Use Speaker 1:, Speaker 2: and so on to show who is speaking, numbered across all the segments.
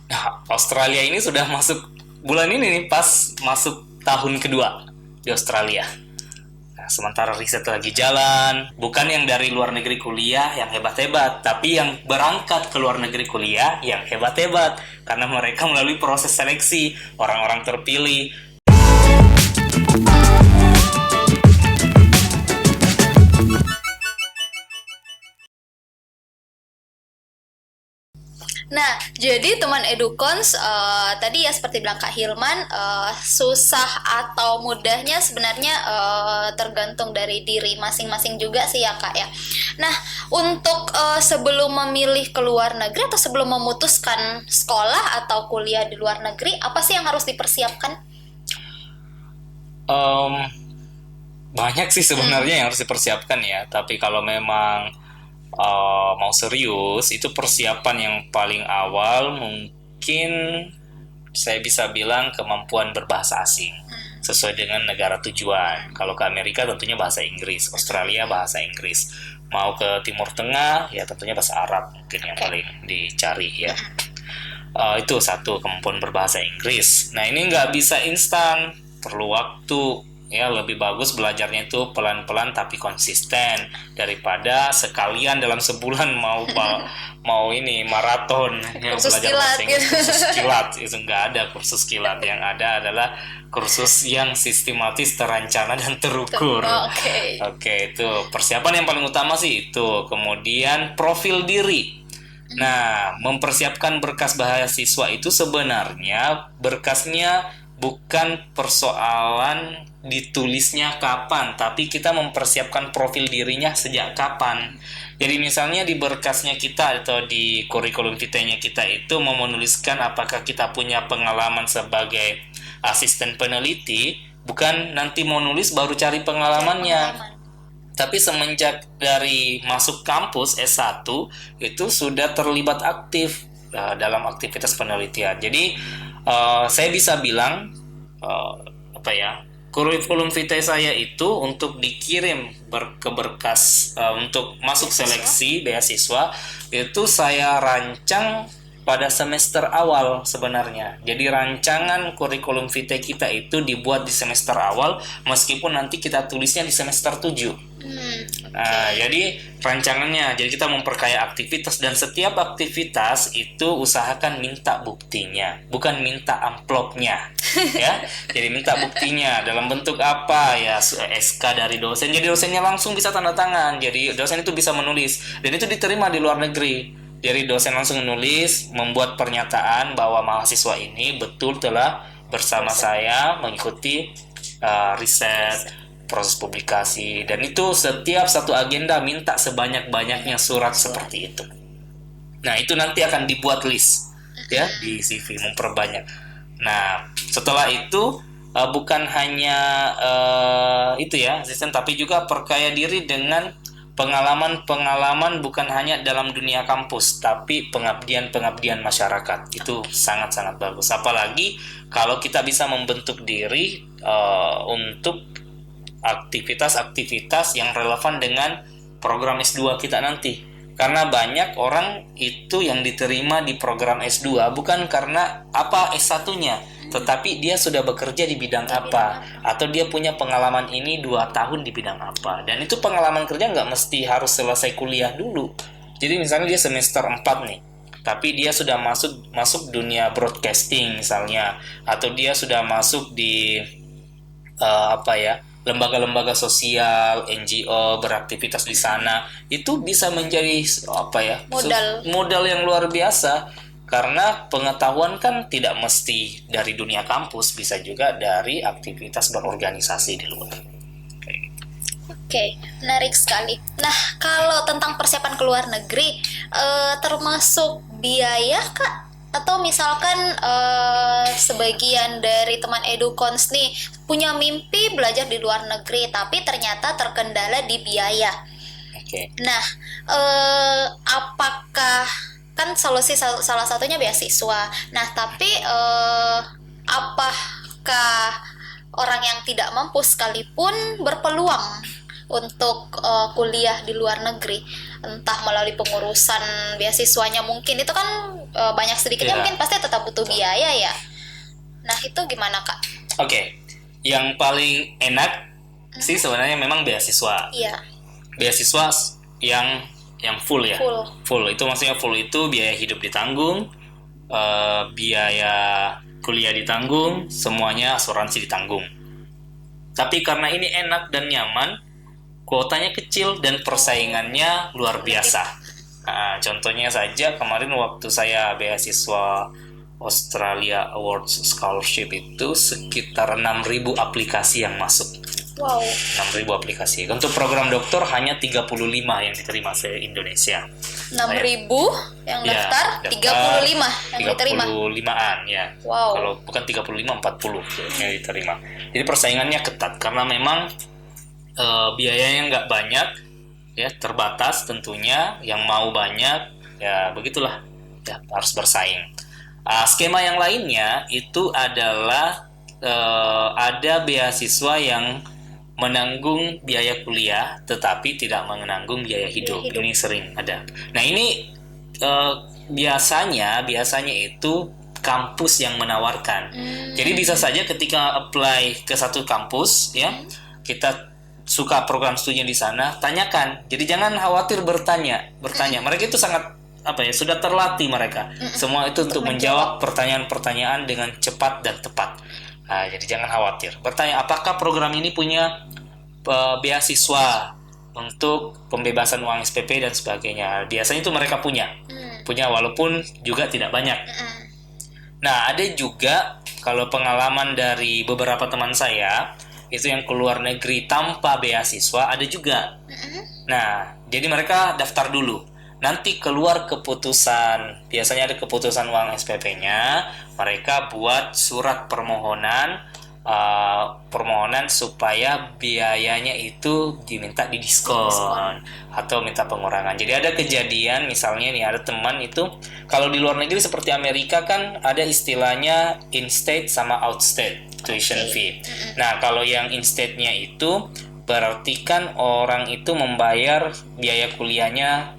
Speaker 1: Nah, Australia ini sudah masuk bulan ini nih, pas masuk tahun kedua di Australia. Nah, sementara riset lagi jalan, bukan yang dari luar negeri kuliah yang hebat-hebat, tapi yang berangkat ke luar negeri kuliah yang hebat-hebat, karena mereka melalui proses seleksi orang-orang terpilih.
Speaker 2: Nah, jadi teman Edukons tadi ya seperti bilang Kak Hilman, susah atau mudahnya sebenarnya tergantung dari diri masing-masing juga sih ya Kak ya. Nah, untuk sebelum memilih ke luar negeri atau sebelum memutuskan sekolah atau kuliah di luar negeri, apa sih yang harus dipersiapkan?
Speaker 1: Em, Banyak sih sebenarnya yang harus dipersiapkan ya, tapi kalau memang mau serius, itu persiapan yang paling awal mungkin saya bisa bilang kemampuan berbahasa asing sesuai dengan negara tujuan. Kalau ke Amerika tentunya bahasa Inggris, Australia bahasa Inggris. Mau ke Timur Tengah ya tentunya bahasa Arab mungkin yang paling dicari ya. Itu satu, kemampuan berbahasa Inggris. Nah ini nggak bisa instan, perlu waktu. Ya lebih bagus belajarnya itu pelan-pelan tapi konsisten daripada sekalian dalam sebulan mau ini maraton yang
Speaker 2: Kursus
Speaker 1: belajar
Speaker 2: kilat
Speaker 1: bahasa Inggris,
Speaker 2: gitu.
Speaker 1: kursus kilat. Itu nggak ada kursus kilat, yang ada adalah kursus yang sistematis, terancana dan terukur.
Speaker 2: Oke.
Speaker 1: Oke, itu persiapan yang paling utama sih itu. Kemudian profil diri. Nah, mempersiapkan berkas beasiswa itu sebenarnya berkasnya bukan persoalan ditulisnya kapan, tapi kita mempersiapkan profil dirinya sejak kapan. Jadi misalnya di berkasnya kita atau di kurikulum vitae-nya kita itu mau menuliskan apakah kita punya pengalaman sebagai asisten peneliti, bukan nanti mau nulis baru cari pengalamannya. Tapi semenjak dari masuk kampus S1 itu sudah terlibat aktif dalam aktivitas penelitian. Jadi saya bisa bilang apa ya, kurikulum vitae saya itu untuk dikirim ke berkas untuk masuk seleksi beasiswa itu saya rancang pada semester awal sebenarnya. Jadi rancangan kurikulum vitae kita itu dibuat di semester awal meskipun nanti kita tulisnya di semester 7. Nah, jadi rancangannya, jadi kita memperkaya aktivitas dan setiap aktivitas itu usahakan minta buktinya, bukan minta amplopnya, ya. Jadi minta buktinya dalam bentuk apa ya, SK dari dosen. Jadi dosennya langsung bisa tanda tangan. Jadi dosen itu bisa menulis dan itu diterima di luar negeri. Jadi dosen langsung menulis, membuat pernyataan bahwa mahasiswa ini betul telah bersama saya mengikuti riset, proses publikasi, dan itu setiap satu agenda minta sebanyak-banyaknya surat seperti itu. Nah, itu nanti akan dibuat list ya di CV, memperbanyak. Nah, setelah itu bukan hanya itu ya, asisten, tapi juga perkaya diri dengan pengalaman-pengalaman bukan hanya dalam dunia kampus, tapi pengabdian-pengabdian masyarakat. Itu sangat-sangat bagus. Apalagi kalau kita bisa membentuk diri untuk aktivitas-aktivitas yang relevan dengan program S2 kita nanti. Karena banyak orang itu yang diterima di program S2 bukan karena apa S1-nya, tetapi dia sudah bekerja di bidang apa, atau dia punya pengalaman ini 2 tahun di bidang apa. Dan itu pengalaman kerja nggak mesti harus selesai kuliah dulu. Jadi misalnya dia semester 4 nih, tapi dia sudah masuk dunia broadcasting misalnya, atau dia sudah masuk di lembaga-lembaga sosial, NGO, beraktivitas di sana, itu bisa menjadi modal yang luar biasa, karena pengetahuan kan tidak mesti dari dunia kampus, bisa juga dari aktivitas berorganisasi di luar.
Speaker 2: Oke, menarik sekali. Nah, kalau tentang persiapan ke luar negeri, termasuk biaya Kak? Atau misalkan sebagian dari teman Edukons nih punya mimpi belajar di luar negeri, tapi ternyata terkendala di biaya.
Speaker 1: Oke.
Speaker 2: Nah, apakah kan solusi salah satunya beasiswa. Nah, tapi apakah orang yang tidak mampu sekalipun berpeluang untuk kuliah di luar negeri, entah melalui pengurusan beasiswanya, mungkin itu kan banyak sedikitnya
Speaker 1: Iya.
Speaker 2: mungkin pasti tetap butuh biaya ya. Nah itu gimana Kak?
Speaker 1: Oke, yang paling enak sih sebenarnya memang beasiswa.
Speaker 2: Iya,
Speaker 1: Beasiswa yang full ya.
Speaker 2: full.
Speaker 1: Full itu maksudnya full itu biaya hidup ditanggung, biaya kuliah ditanggung, semuanya asuransi ditanggung. Tapi karena ini enak dan nyaman, kuotanya kecil dan persaingannya luar biasa. Nah, contohnya saja kemarin waktu saya beasiswa Australia Awards Scholarship itu sekitar 6.000 aplikasi yang masuk.
Speaker 2: Wow.
Speaker 1: 6.000 aplikasi. Untuk program doktor hanya 35 yang diterima se-Indonesia.
Speaker 2: 6.000 yang
Speaker 1: Ya,
Speaker 2: daftar, 35 yang diterima.
Speaker 1: 35-an ya.
Speaker 2: Wow.
Speaker 1: Kalau bukan 35, 40 yang diterima. Jadi persaingannya ketat karena memang biayanya nggak banyak, ya terbatas tentunya. Yang mau banyak, ya begitulah, ya harus bersaing. Skema yang lainnya itu adalah ada beasiswa yang menanggung biaya kuliah tetapi tidak menanggung biaya hidup. Ini sering ada. Nah ini biasanya itu kampus yang menawarkan. Jadi bisa saja ketika apply ke satu kampus ya, kita suka program studinya di sana, tanyakan. Jadi jangan khawatir bertanya. Mereka itu sangat sudah terlatih mereka. Semua itu untuk menjawab pertanyaan-pertanyaan dengan cepat dan tepat. Nah, jadi jangan khawatir. Bertanya apakah program ini punya beasiswa untuk pembebasan uang SPP dan sebagainya. Biasanya itu mereka punya walaupun juga tidak banyak. Nah, ada juga kalau pengalaman dari beberapa teman saya itu yang keluar negeri tanpa beasiswa ada juga. Nah, jadi mereka daftar dulu. Nanti keluar keputusan, biasanya ada keputusan uang SPP-nya, mereka buat surat permohonan supaya biayanya itu diminta didiskon atau minta pengurangan. Jadi ada kejadian misalnya nih, ada teman itu kalau di luar negeri seperti Amerika kan ada istilahnya in-state sama out-state tuition fee. Nah, kalau yang in-state-nya itu berarti kan orang itu membayar biaya kuliahnya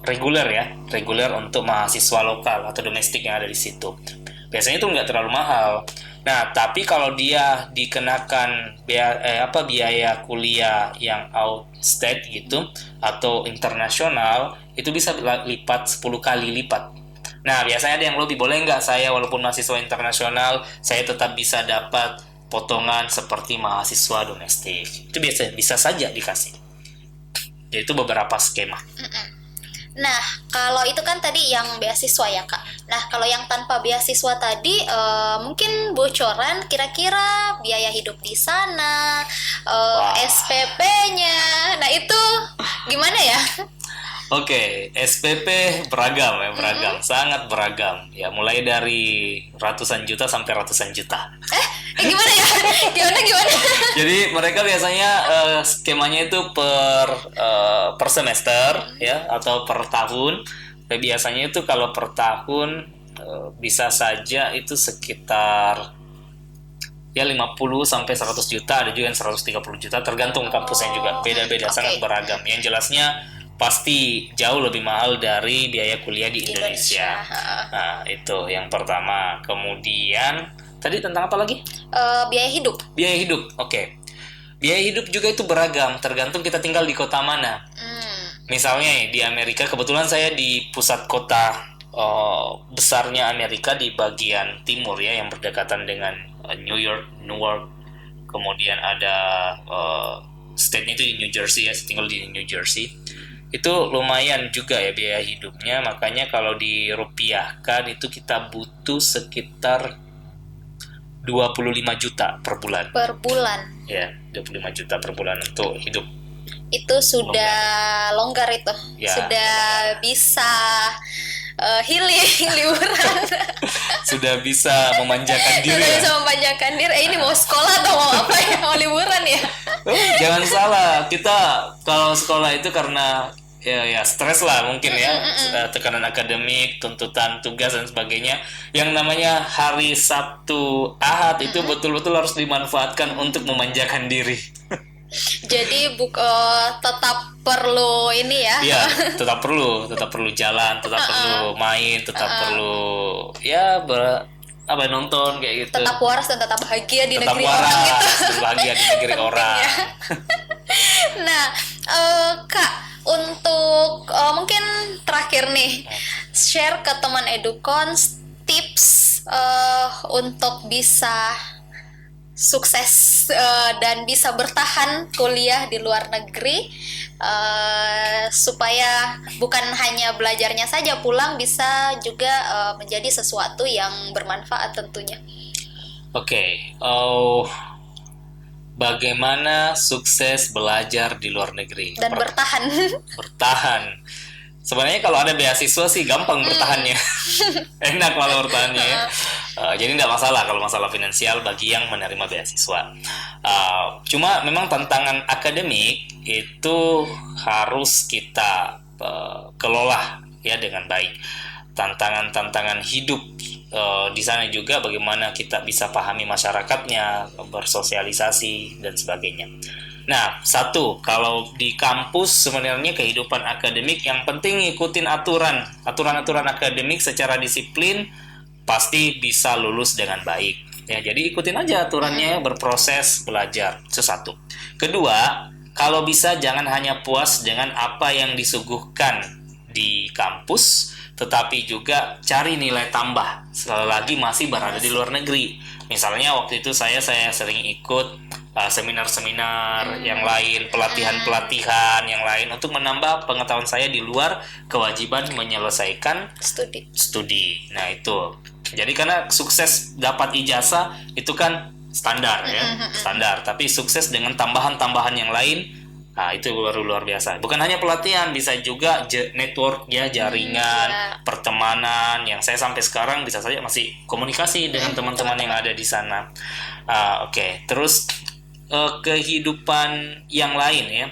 Speaker 1: reguler untuk mahasiswa lokal atau domestik yang ada di situ. Biasanya itu nggak terlalu mahal. Nah, tapi kalau dia dikenakan biaya kuliah yang out state gitu atau internasional, itu bisa lipat 10 kali lipat. Nah, biasanya ada yang lebih, boleh nggak saya walaupun mahasiswa internasional, saya tetap bisa dapat potongan seperti mahasiswa domestik. Itu bisa saja dikasih. Yaitu beberapa skema.
Speaker 2: Nah, kalau itu kan tadi yang beasiswa ya Kak. Nah, kalau yang tanpa beasiswa tadi, mungkin bocoran kira-kira biaya hidup di sana, SPP-nya. Nah, itu gimana ya?
Speaker 1: Oke, SPP beragam, sangat beragam. Ya, mulai dari ratusan juta sampai ratusan juta.
Speaker 2: Gimana ya? Gimana?
Speaker 1: Jadi mereka biasanya skemanya itu per semester ya atau per tahun. Biasanya itu kalau per tahun bisa saja itu sekitar ya 50 sampai 100 juta, ada juga yang 130 juta, tergantung kampusnya juga. Beda-beda, sangat beragam. Yang jelasnya pasti jauh lebih mahal dari biaya kuliah di Indonesia. Nah, itu yang pertama. Kemudian tadi tentang apa lagi?
Speaker 2: Biaya hidup.
Speaker 1: Biaya hidup, oke. Biaya hidup juga itu beragam, tergantung kita tinggal di kota mana. Misalnya di Amerika, kebetulan saya di pusat kota besarnya Amerika di bagian timur ya, yang berdekatan dengan New York. Kemudian ada state-nya itu di New Jersey ya, saya tinggal di New Jersey. Itu lumayan juga ya biaya hidupnya, makanya kalau dirupiahkan itu kita butuh sekitar 25 juta per bulan.
Speaker 2: Per bulan.
Speaker 1: Ya, 25 juta per bulan untuk hidup.
Speaker 2: Itu sudah longgar itu.
Speaker 1: Ya,
Speaker 2: sudah bisa healing, liburan.
Speaker 1: Sudah bisa memanjakan diri.
Speaker 2: Sudah bisa memanjakan diri. Ini mau sekolah atau mau apa ya? Mau liburan ya?
Speaker 1: Jangan salah, kita kalau sekolah itu karena ya stres lah mungkin ya, tekanan akademik, tuntutan tugas dan sebagainya. Yang namanya hari Sabtu Ahad itu betul-betul harus dimanfaatkan untuk memanjakan diri.
Speaker 2: Jadi tetap perlu ini ya.
Speaker 1: Iya, tetap perlu jalan, tetap perlu main, tetap perlu ya nonton kayak gitu.
Speaker 2: Tetap waras dan tetap bahagia di
Speaker 1: Tetap
Speaker 2: negeri
Speaker 1: waras,
Speaker 2: orang gitu.
Speaker 1: dan bahagia di negeri
Speaker 2: Penting
Speaker 1: orang.
Speaker 2: ya. Nah, Kak, untuk mungkin terakhir nih, share ke teman edukons tips untuk bisa sukses dan bisa bertahan kuliah di luar negeri, supaya bukan hanya belajarnya saja, pulang bisa juga menjadi sesuatu yang bermanfaat tentunya.
Speaker 1: Oke, bagaimana sukses belajar di luar negeri?
Speaker 2: Dan bertahan.
Speaker 1: Bertahan. Sebenarnya kalau ada beasiswa sih gampang bertahannya, enak malah bertahannya ya. Jadi tidak masalah kalau masalah finansial bagi yang menerima beasiswa. Cuma memang tantangan akademik itu harus kita kelola ya dengan baik. Tantangan-tantangan hidup di sana juga bagaimana kita bisa pahami masyarakatnya, bersosialisasi dan sebagainya. Nah, satu, kalau di kampus sebenarnya kehidupan akademik yang penting ngikutin aturan-aturan akademik secara disiplin, pasti bisa lulus dengan baik. Ya, jadi ikutin aja aturannya, berproses, belajar. Itu satu. Kedua, kalau bisa jangan hanya puas dengan apa yang disuguhkan di kampus, tetapi juga cari nilai tambah selagi masih berada di luar negeri. Misalnya waktu itu saya sering ikut seminar-seminar yang lain, pelatihan-pelatihan yang lain untuk menambah pengetahuan saya di luar kewajiban menyelesaikan studi. Nah, itu. Jadi karena sukses dapat ijazah itu kan standar ya, standar. Tapi sukses dengan tambahan-tambahan yang lain, nah itu baru luar biasa. Bukan hanya pelatihan, bisa juga network ya, jaringan, pertemanan yang saya sampai sekarang bisa saja masih komunikasi dengan teman-teman yang ada di sana. Oke. Terus kehidupan yang lain ya.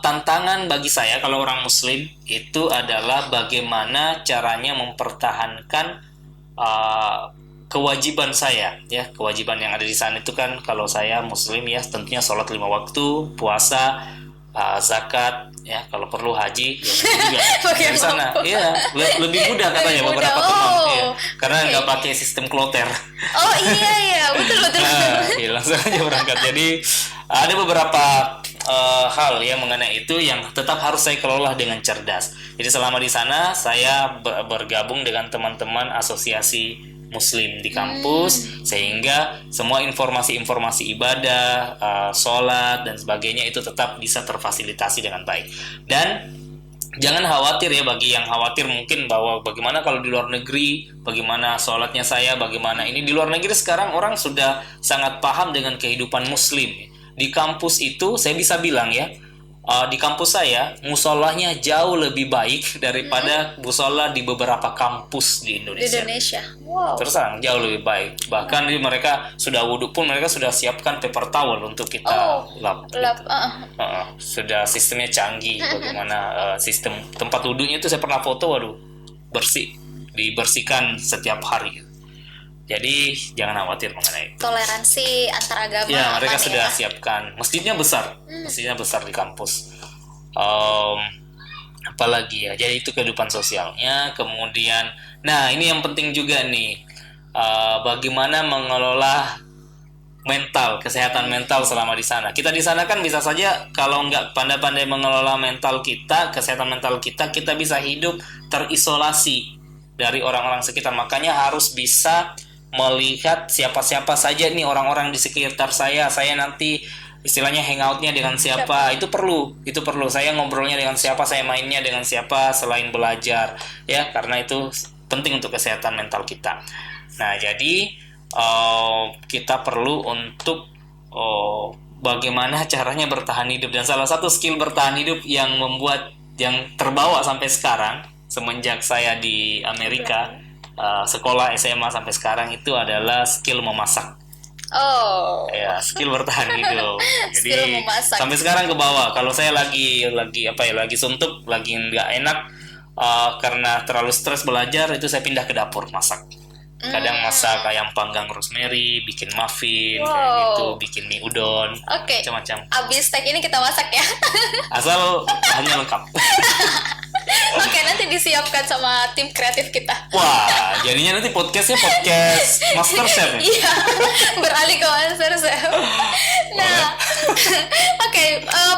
Speaker 1: Tantangan bagi saya kalau orang muslim itu adalah bagaimana caranya mempertahankan kewajiban saya ya. Kewajiban yang ada di sana itu kan kalau saya muslim ya tentunya sholat 5 waktu, puasa, zakat ya, kalau perlu haji ya juga di sana. Iya, lebih mudah katanya beberapa teman ya, karena nggak pakai sistem kloter.
Speaker 2: Oh iya betul.
Speaker 1: Iya, langsung aja berangkat. Jadi ada beberapa hal ya mengenai itu yang tetap harus saya kelola dengan cerdas. Jadi selama di sana saya bergabung dengan teman-teman asosiasi Muslim di kampus, sehingga semua informasi-informasi ibadah, sholat dan sebagainya itu tetap bisa terfasilitasi dengan baik. Dan jangan khawatir ya, bagi yang khawatir mungkin bahwa bagaimana kalau di luar negeri, bagaimana sholatnya saya, bagaimana ini. Di luar negeri sekarang orang sudah sangat paham dengan kehidupan Muslim. Di kampus itu saya bisa bilang ya, di kampus saya musolahnya jauh lebih baik daripada musola di beberapa kampus di Indonesia.
Speaker 2: Wow.
Speaker 1: Terus terang jauh lebih baik. Bahkan mereka sudah wudhu pun mereka sudah siapkan paper towel untuk kita lap. Sudah sistemnya canggih. Bagaimana sistem tempat wudhunya itu saya pernah foto, bersih, dibersihkan setiap hari. Jadi jangan khawatir mengenai
Speaker 2: toleransi antar agama.
Speaker 1: Ya, mereka sudah siapkan. Masjidnya besar di kampus. Apalagi ya, jadi itu kehidupan sosialnya. Kemudian, nah ini yang penting juga nih, bagaimana mengelola kesehatan mental selama di sana. Kita di sana kan bisa saja kalau nggak pandai-pandai mengelola mental kita, kesehatan mental kita bisa hidup terisolasi dari orang-orang sekitar. Makanya harus bisa melihat siapa-siapa saja nih orang-orang di sekitar saya nanti istilahnya hangoutnya dengan siapa. Itu perlu saya ngobrolnya dengan siapa, saya mainnya dengan siapa selain belajar ya, karena itu penting untuk kesehatan mental kita. Nah, jadi kita perlu untuk bagaimana caranya bertahan hidup, dan salah satu skill bertahan hidup yang terbawa sampai sekarang semenjak saya di Amerika, sekolah SMA sampai sekarang, itu adalah skill memasak. Ya, skill bertahan hidup. Jadi sampai sekarang ke bawah. Kalau saya lagi suntuk, lagi nggak enak karena terlalu stres belajar, itu saya pindah ke dapur masak. Kadang masak ayam panggang rosemary, bikin muffin, kayak
Speaker 2: Wow.
Speaker 1: gitu, bikin mie udon,
Speaker 2: Oke.
Speaker 1: macam-macam.
Speaker 2: Abis tag ini kita masak ya.
Speaker 1: Asal hanya lengkap.
Speaker 2: Oke, nanti disiapkan sama tim kreatif kita.
Speaker 1: Wah, jadinya nanti podcastnya podcast Masterchef nih.
Speaker 2: Iya, beralih ke MasterChef. Nah, oke,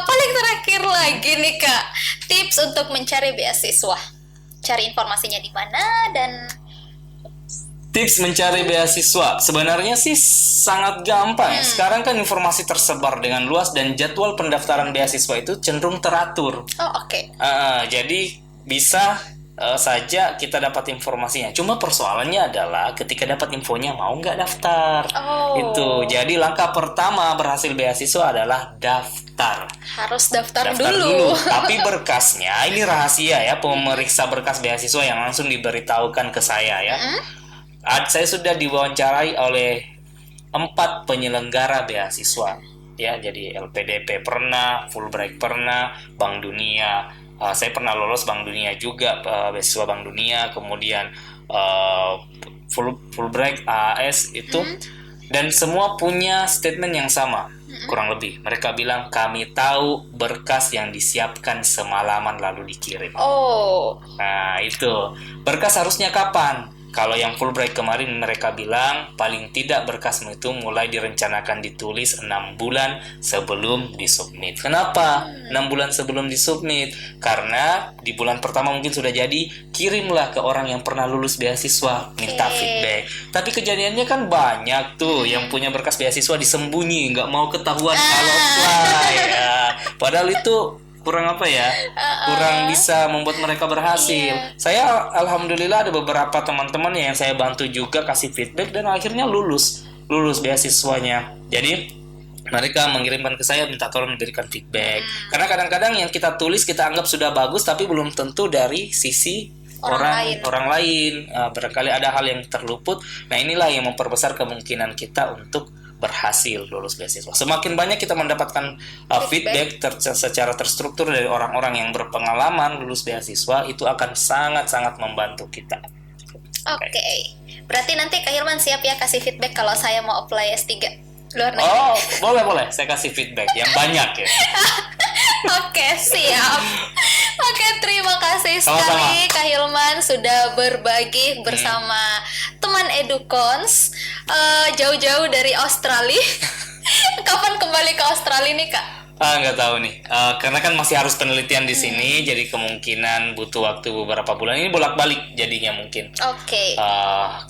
Speaker 2: paling terakhir lagi nih Kak, tips untuk mencari beasiswa. Cari informasinya di mana dan
Speaker 1: Tips mencari beasiswa sebenarnya sih sangat gampang ya. Sekarang kan informasi tersebar dengan luas dan jadwal pendaftaran beasiswa itu cenderung teratur.
Speaker 2: oke.
Speaker 1: Jadi bisa saja kita dapat informasinya. Cuma persoalannya adalah ketika dapat infonya mau nggak daftar.
Speaker 2: Oh.
Speaker 1: Itu. Jadi langkah pertama berhasil beasiswa adalah daftar.
Speaker 2: Harus daftar
Speaker 1: Daftar
Speaker 2: dulu.
Speaker 1: Tapi berkasnya ini rahasia ya, pemeriksa berkas beasiswa yang langsung diberitahukan ke saya ya. Saya sudah diwawancarai oleh 4 penyelenggara beasiswa ya, jadi LPDP pernah, Fulbright pernah, Bank Dunia, saya pernah lolos Bank Dunia juga, beasiswa Bank Dunia, kemudian Fulbright, AAS itu, dan semua punya statement yang sama kurang lebih. Mereka bilang kami tahu berkas yang disiapkan semalaman lalu dikirim.
Speaker 2: Oh,
Speaker 1: Nah itu berkas harusnya kapan? Kalau yang Fulbright kemarin mereka bilang paling tidak berkasmu itu mulai direncanakan ditulis 6 bulan sebelum disubmit. Kenapa 6 bulan sebelum disubmit? Karena di bulan pertama mungkin sudah jadi, kirimlah ke orang yang pernah lulus beasiswa, minta feedback. Tapi kejadiannya kan banyak tuh yang punya berkas beasiswa disembunyi, nggak mau ketahuan kalau apply ya. Padahal itu kurang kurang bisa membuat mereka berhasil. Saya alhamdulillah ada beberapa teman-teman yang saya bantu juga kasih feedback dan akhirnya lulus beasiswanya. Jadi mereka mengirimkan ke saya minta tolong diberikan feedback. Karena kadang-kadang yang kita tulis kita anggap sudah bagus tapi belum tentu dari sisi orang lain. Barangkali ada hal yang terluput. Nah inilah yang memperbesar kemungkinan kita untuk berhasil lulus beasiswa. Semakin banyak kita mendapatkan feedback secara terstruktur dari orang-orang yang berpengalaman lulus beasiswa, itu akan sangat-sangat membantu kita.
Speaker 2: oke. Berarti nanti Kak Hilman siap ya kasih feedback kalau saya mau apply S3 luar negeri.
Speaker 1: Oh, boleh. Saya kasih feedback yang banyak ya.
Speaker 2: Oke, siap. Oke, terima kasih
Speaker 1: Sama-sama.
Speaker 2: sekali Kak Hilman sudah berbagi bersama teman Edukons jauh-jauh dari Australia. Kapan kembali ke Australia nih Kak?
Speaker 1: Nggak tahu nih, karena kan masih harus penelitian di sini, jadi kemungkinan butuh waktu beberapa bulan. Ini bolak-balik jadinya mungkin.
Speaker 2: Oke.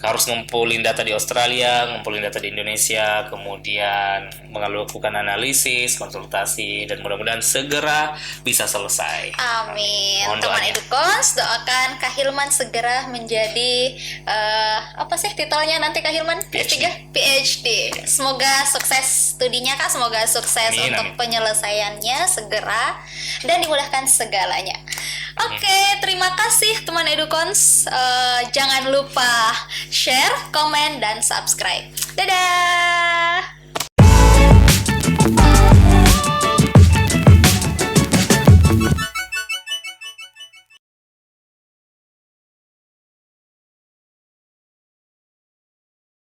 Speaker 1: Harus ngumpulin data di Australia, ngumpulin data di Indonesia, kemudian melakukan analisis, konsultasi, dan mudah-mudahan segera bisa selesai.
Speaker 2: Amin.
Speaker 1: Mohon
Speaker 2: Teman
Speaker 1: doanya.
Speaker 2: Edukons, doakan Kak Hilman segera menjadi apa sih titelnya nanti Kak Hilman?
Speaker 1: PhD.
Speaker 2: PhD. Semoga sukses studinya Kak, semoga sukses
Speaker 1: Amin,
Speaker 2: untuk
Speaker 1: amin.
Speaker 2: penyelesaiannya segera dan dimudahkan segalanya. Oke, terima kasih teman Edukons. Jangan lupa share, komen, dan subscribe. Dadah.